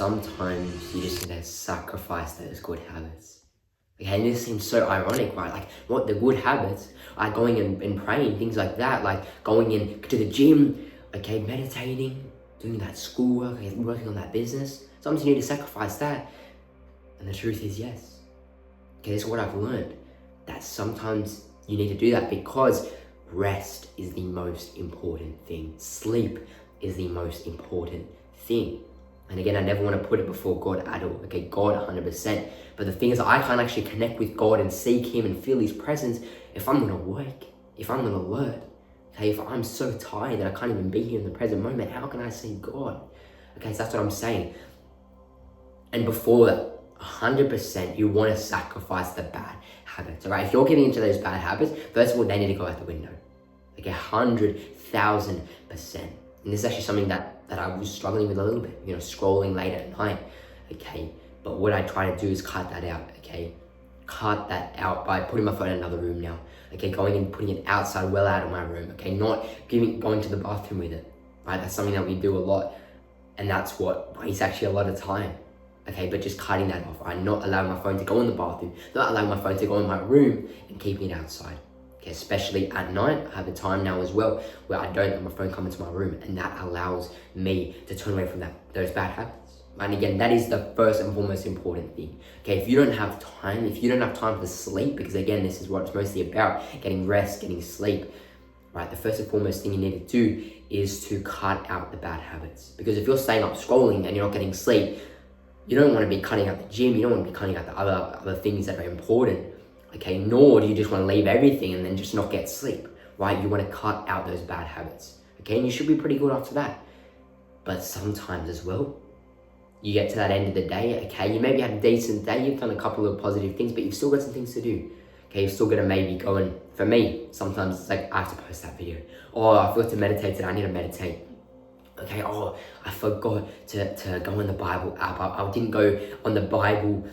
sometimes you just need to sacrifice those good habits. Okay, and this seems so ironic, right? Like, what the good habits are going and praying, things like that, like going in to the gym, okay, meditating, doing that schoolwork, okay, working on that business. Sometimes you need to sacrifice that. And the truth is, yes. Okay, this is what I've learned, that sometimes you need to do that because rest is the most important thing. Sleep is the most important thing. And again, I never want to put it before God at all. Okay, God 100%. But the thing is, I can't actually connect with God and seek Him and feel His presence if I'm not awake, if I'm not alert. Okay, if I'm so tired that I can't even be here in the present moment, how can I see God? Okay, so that's what I'm saying. And before that, 100%, you want to sacrifice the bad habits. All right, if you're getting into those bad habits, first of all, they need to go out the window. Like 100,000%. And this is actually something that I was struggling with a little bit, scrolling late at night, okay? But what I try to do is cut that out, okay? Cut that out by putting my phone in another room now, okay? Going and putting it outside, well out of my room, okay? Not going to the bathroom with it, right? That's something that we do a lot, and that's what wastes actually a lot of time, okay? But just cutting that off, right? Not allowing my phone to go in the bathroom, not allowing my phone to go in my room, and keeping it outside. Okay, especially at night, I have a time now as well where I don't let my phone come into my room, and that allows me to turn away from those bad habits. And again, that is the first and foremost important thing. Okay, if you don't have time for sleep, because again, this is what it's mostly about, getting rest, getting sleep, right? The first and foremost thing you need to do is to cut out the bad habits. Because if you're staying up scrolling and you're not getting sleep, you don't want to be cutting out the gym, you don't want to be cutting out the other things that are important. Okay, nor do you just want to leave everything and then just not get sleep, right? You want to cut out those bad habits, okay? And you should be pretty good after that. But sometimes as well, you get to that end of the day, okay? You maybe had a decent day, you've done a couple of positive things, but you've still got some things to do, okay? You've still got to maybe go and, for me, sometimes it's like, I have to post that video. Or I forgot to meditate today, I need to meditate. Okay, I forgot to go on the Bible app. I didn't go on the Bible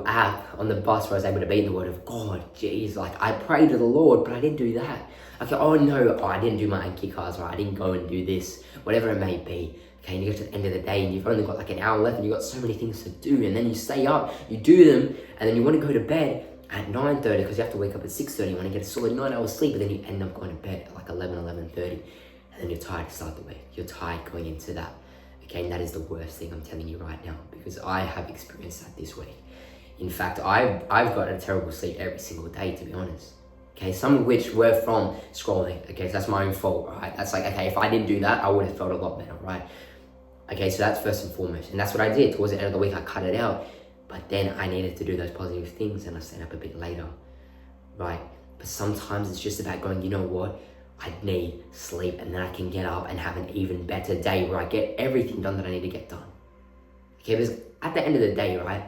app on the bus where I was able to be in the Word of God. Jeez, like I prayed to the Lord, but I didn't do that. Okay, I didn't do my Anki cards, right? I didn't go and do this, whatever it may be. Okay, and you get to the end of the day and you've only got like an hour left and you've got so many things to do, and then you stay up, you do them, and then you want to go to bed at 9:30 because you have to wake up at 6:30. You want to get a solid 9 hours sleep, but then you end up going to bed at like 11:30. And you're tired to start the week. You're tired going into that. Okay, and that is the worst thing I'm telling you right now, because I have experienced that this week. In fact, I've got a terrible sleep every single day, to be honest. Okay, some of which were from scrolling. Okay, so that's my own fault, right? That's like, okay, if I didn't do that, I would have felt a lot better, right? Okay, so that's first and foremost. And that's what I did. Towards the end of the week, I cut it out. But then I needed to do those positive things and I stayed up a bit later, right? But sometimes it's just about going, you know what? I need sleep, and then I can get up and have an even better day where I get everything done that I need to get done. Okay, because at the end of the day, right?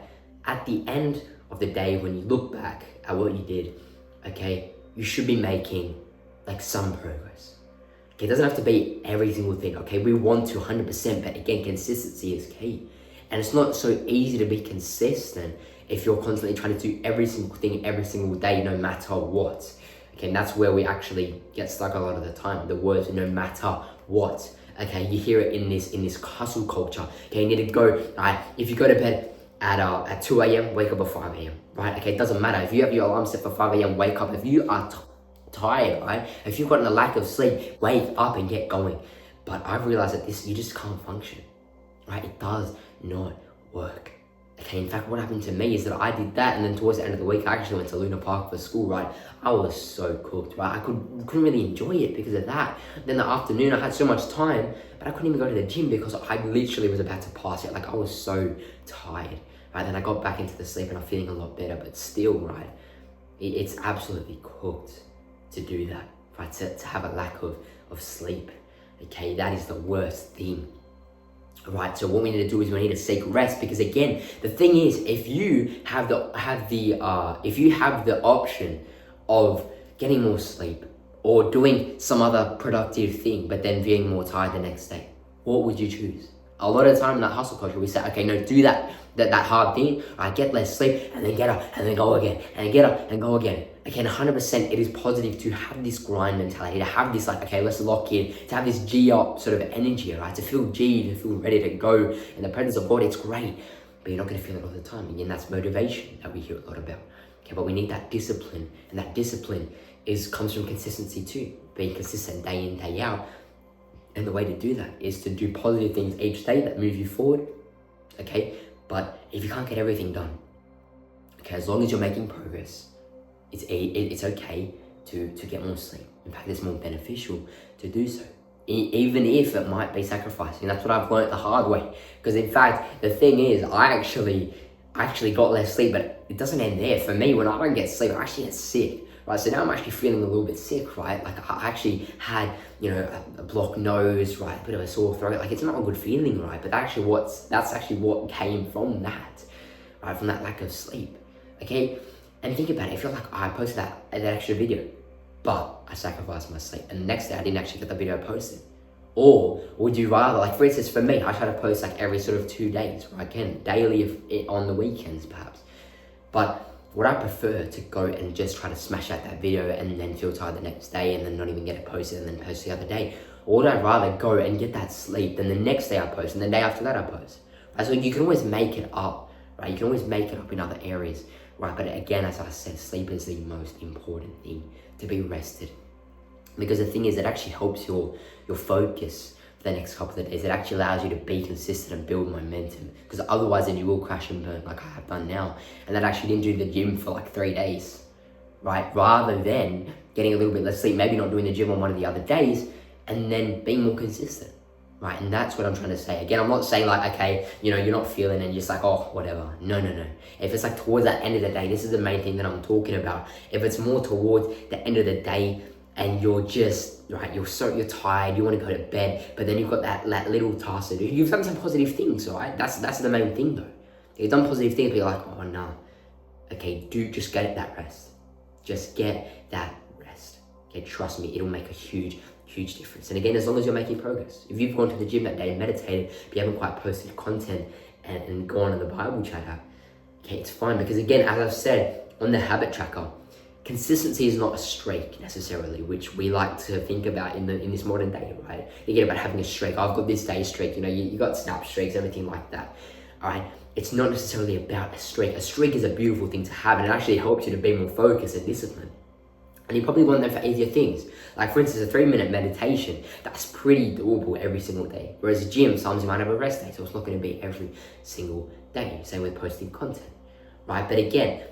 At the end of the day, when you look back at what you did, okay, you should be making like some progress. Okay, it doesn't have to be every single thing, okay? We want to 100%, but again, consistency is key. And it's not so easy to be consistent if you're constantly trying to do every single thing every single day, no matter what. Okay, and that's where we actually get stuck a lot of the time. The words, no matter what. Okay, you hear it in this hustle culture. Okay, you need to go, right? If you go to bed at 2 a.m., wake up at 5 a.m., right? Okay, it doesn't matter. If you have your alarm set for 5 a.m., wake up. If you are tired, right? If you've gotten a lack of sleep, wake up and get going. But I've realized that you just can't function, right? It does not work. Okay, in fact, what happened to me is that I did that, and then towards the end of the week, I actually went to Luna Park for school, right? I was so cooked, right? I couldn't really enjoy it because of that. Then the afternoon, I had so much time, but I couldn't even go to the gym because I literally was about to pass it. Like, I was so tired, right? Then I got back into the sleep and I'm feeling a lot better, but still, right? It's absolutely cooked to do that, right? To have a lack of sleep, okay? That is the worst thing. Right, so what we need to do is we need to seek rest, because again, the thing is, if you have the option of getting more sleep or doing some other productive thing, but then being more tired the next day, what would you choose? A lot of the time in that hustle culture, we say, okay, no, do that hard thing, right, get less sleep, and then get up, and then go again, and get up, and go again. Again, 100% it is positive to have this grind mentality, to have this like, okay, let's lock in, to have this G up sort of energy, right, to feel G, to feel ready to go in the presence of God. It's great, but you're not going to feel it all the time. Again, that's motivation that we hear a lot about. Okay, but we need that discipline, and that discipline comes from consistency too, being consistent day in, day out. And the way to do that is to do positive things each day that move you forward, okay? But if you can't get everything done, okay, as long as you're making progress, it's okay to get more sleep. In fact, it's more beneficial to do so, even if it might be sacrificing. That's what I've learned the hard way. Because in fact, the thing is, I actually got less sleep, but it doesn't end there. For me, when I don't get sleep, I actually get sick. Right, so now I'm actually feeling a little bit sick, right? Like I actually had, a blocked nose, right? A bit of a sore throat. Like it's not a good feeling, right? But that's actually what came from that, right? From that lack of sleep, okay? And think about it. If you're like, I posted that extra video, but I sacrificed my sleep, and the next day I didn't actually get the video posted. Or would you rather, like for instance, for me, I try to post like every sort of 2 days, right? Again, daily on the weekends perhaps, but would I prefer to go and just try to smash out that video and then feel tired the next day and then not even get it posted and then post the other day? Or would I rather go and get that sleep, then the next day I post and the day after that I post? Right? So you can always make it up, right? You can always make it up in other areas, right? But again, as I said, sleep is the most important thing, to be rested. Because the thing is, it actually helps your focus the next couple of days. It actually allows you to be consistent and build momentum, because otherwise then you will crash and burn like I have done now. And that actually didn't do the gym for like 3 days, right? Rather than getting a little bit less sleep, maybe not doing the gym on one of the other days, and then being more consistent, right? And that's what I'm trying to say. Again, I'm not saying like, okay, you're not feeling and you're just like, oh, whatever. No. If it's like towards that end of the day, this is the main thing that I'm talking about. If it's more towards the end of the day, and you're just, right, you're tired, you want to go to bed, but then you've got that little task to do. You've done some positive things, right? That's the main thing though. You've done positive things, but you're like, oh no. Okay, just get that rest. Just get that rest. Okay, trust me, it'll make a huge difference. And again, as long as you're making progress. If you've gone to the gym that day and meditated, but you haven't quite posted content and gone on the Bible chat app, okay, it's fine. Because again, as I've said, on the habit tracker, consistency is not a streak necessarily, which we like to think about in this modern day, right? You get about having a streak. I've got this day streak, you got snap streaks, everything like that, all right? It's not necessarily about a streak. A streak is a beautiful thing to have, and it actually helps you to be more focused and disciplined. And you probably want them for easier things. Like for instance, a 3-minute meditation, that's pretty doable every single day. Whereas a gym, sometimes you might have a rest day, so it's not gonna be every single day. Same with posting content. Right, but again,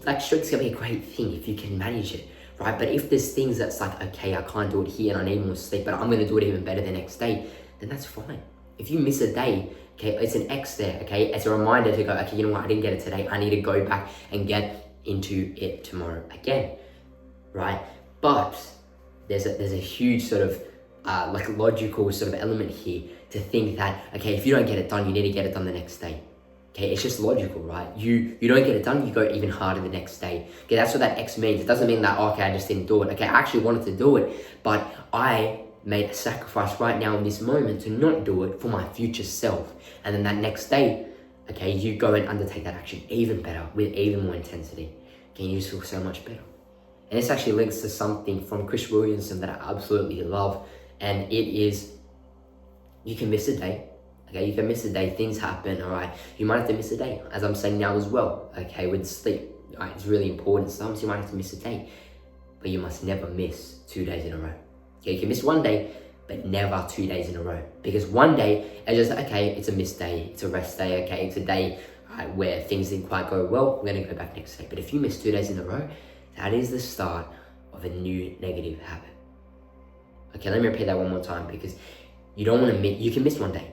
like streaks can be a great thing if you can manage it, right? But if there's things that's like, okay, I can't do it here and I need more sleep, but I'm gonna do it even better the next day, then that's fine. If you miss a day, okay, it's an X there, okay? It's a reminder to go, okay, you know what, I didn't get it today, I need to go back and get into it tomorrow again, right? But there's a huge sort of like logical sort of element here to think that, okay, if you don't get it done, you need to get it done the next day. Okay, it's just logical, right? You don't get it done, you go even harder the next day. Okay, that's what that X means. It doesn't mean that, okay, I just didn't do it. Okay, I actually wanted to do it, but I made a sacrifice right now in this moment to not do it for my future self. And then that next day, okay, you go and undertake that action even better, with even more intensity. Okay, you just feel so much better. And this actually links to something from Chris Williamson that I absolutely love. And it is, you can miss a day. Okay, you can miss a day, things happen, all right? You might have to miss a day, as I'm saying now as well, okay, with sleep, all right? It's really important. Sometimes you might have to miss a day, but you must never miss 2 days in a row. Okay, you can miss 1 day, but never 2 days in a row. Because 1 day, it's just, okay, it's a missed day, it's a rest day, okay, it's a day where things didn't quite go well, we're gonna go back next day. But if you miss 2 days in a row, that is the start of a new negative habit. Okay, let me repeat that one more time, because you don't wanna miss, you can miss 1 day,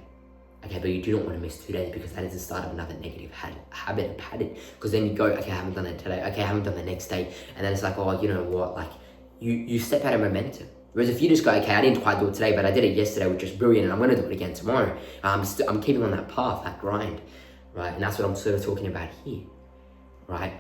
okay, but you do not want to miss 2 days, because that is the start of another negative habit, a pattern. Because then you go, okay, I haven't done it today, okay, I haven't done the next day, and then it's like, oh, you know what, like, you step out of momentum. Whereas if you just go, okay, I didn't quite do it today, but I did it yesterday, which was brilliant, and I'm going to do it again tomorrow, I'm keeping on that path, that grind, right? And that's what I'm sort of talking about here, right?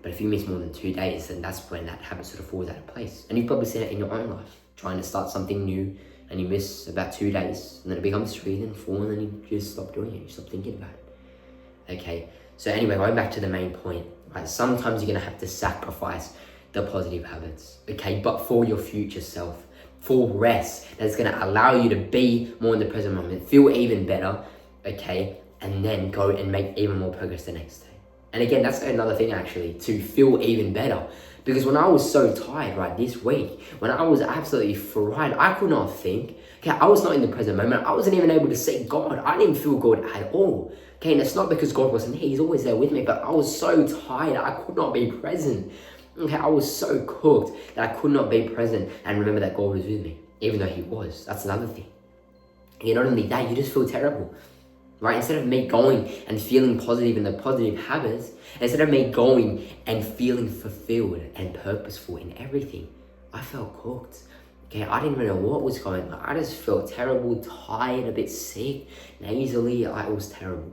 But if you miss more than 2 days, then that's when that habit sort of falls out of place. And you've probably seen it in your own life, trying to start something new, and you miss about 2 days, and then it becomes 3, then 4, and then you just stop doing it, you stop thinking about it. Okay, so anyway, going back to the main point, right? Sometimes you're gonna have to sacrifice the positive habits, okay? But for your future self, for rest, that's gonna allow you to be more in the present moment, feel even better, okay? And then go and make even more progress the next day. And again, that's another thing actually, to feel even better. Because when I was so tired, right, this week, when I was absolutely fried, I could not think, okay, I was not in the present moment. I wasn't even able to see God. I didn't feel God at all. Okay, and it's not because God wasn't here, he's always there with me, but I was so tired, I could not be present. Okay, I was so cooked that I could not be present and remember that God was with me, even though he was. That's another thing. And not only that, you just feel terrible. Right, instead of me going and feeling positive in the positive habits, instead of me going and feeling fulfilled and purposeful in everything, I felt cooked. Okay, I didn't even know what was going on. I just felt terrible, tired, a bit sick, nasally. It was terrible.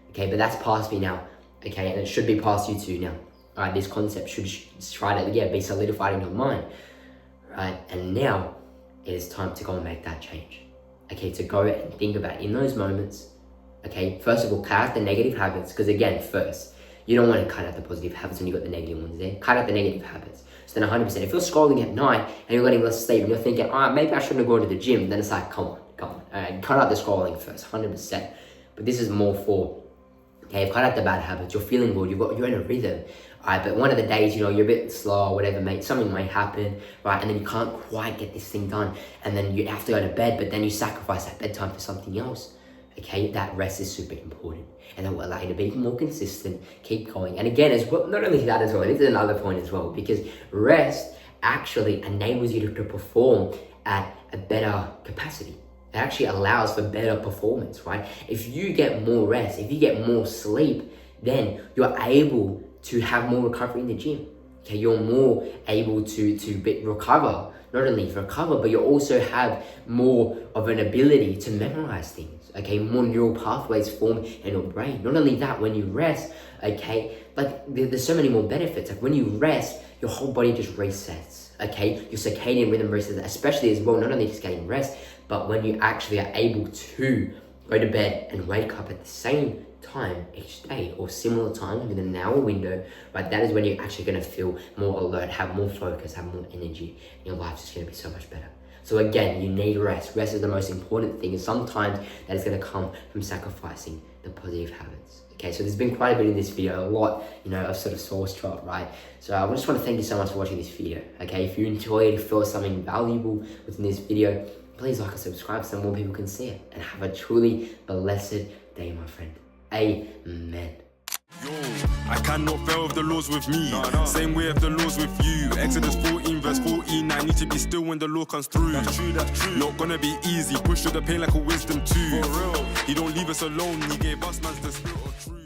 Okay, but that's past me now. Okay, and it should be past you too now. All right, this concept should try to be solidified in your mind. Right, and now it is time to go and make that change. Okay, to go and think about in those moments. Okay, first of all, cut out the negative habits, because again, first, you don't want to cut out the positive habits when you got the negative ones there. Cut out the negative habits. So then 100%, if you're scrolling at night and you're getting less sleep and you're thinking, maybe I shouldn't have gone to the gym, then it's like, come on. Cut out the scrolling first, 100%. But this is more for, okay, you've cut out the bad habits, you're feeling good, you're in a rhythm. Alright, but one of the days, you're a bit slow or whatever, mate, something may happen, right? And then you can't quite get this thing done. And then you have to go to bed, but then you sacrifice that bedtime for something else. Okay, that rest is super important, and that will allow you to be more consistent, keep going. And again, as well, not only that as well, this is another point as well, because rest actually enables you to perform at a better capacity. It actually allows for better performance, right? If you get more rest, if you get more sleep, then you're able to have more recovery in the gym. Okay, you're more able to recover, not only recover, but you also have more of an ability to memorize things. Okay, more neural pathways form in your brain. Not only that, when you rest, okay, like there's so many more benefits. Like when you rest, your whole body just resets. Okay, your circadian rhythm resets, especially as well, not only just getting rest, but when you actually are able to go to bed and wake up at the same time each day or similar time within an hour window, right? That is when you're actually going to feel more alert, have more focus, have more energy, and your life's just going to be so much better. So again, you need rest. Rest is the most important thing, and sometimes that is going to come from sacrificing the positive habits. Okay, so there's been quite a bit in this video, a lot, of sort of source drop, right? So I just want to thank you so much for watching this video. Okay, if you enjoyed, if you felt something valuable within this video, please like and subscribe so more people can see it. And have a truly blessed day, my friend. Amen. Yo, I cannot fail if the Lord's with me. Same way if the Lord's with you. Exodus 14 verse 14. I need to be still when the Lord comes through. That's true. Not gonna be easy. Push through the pain like a wisdom tooth. For real. He don't leave us alone. He gave us man the spirit of truth.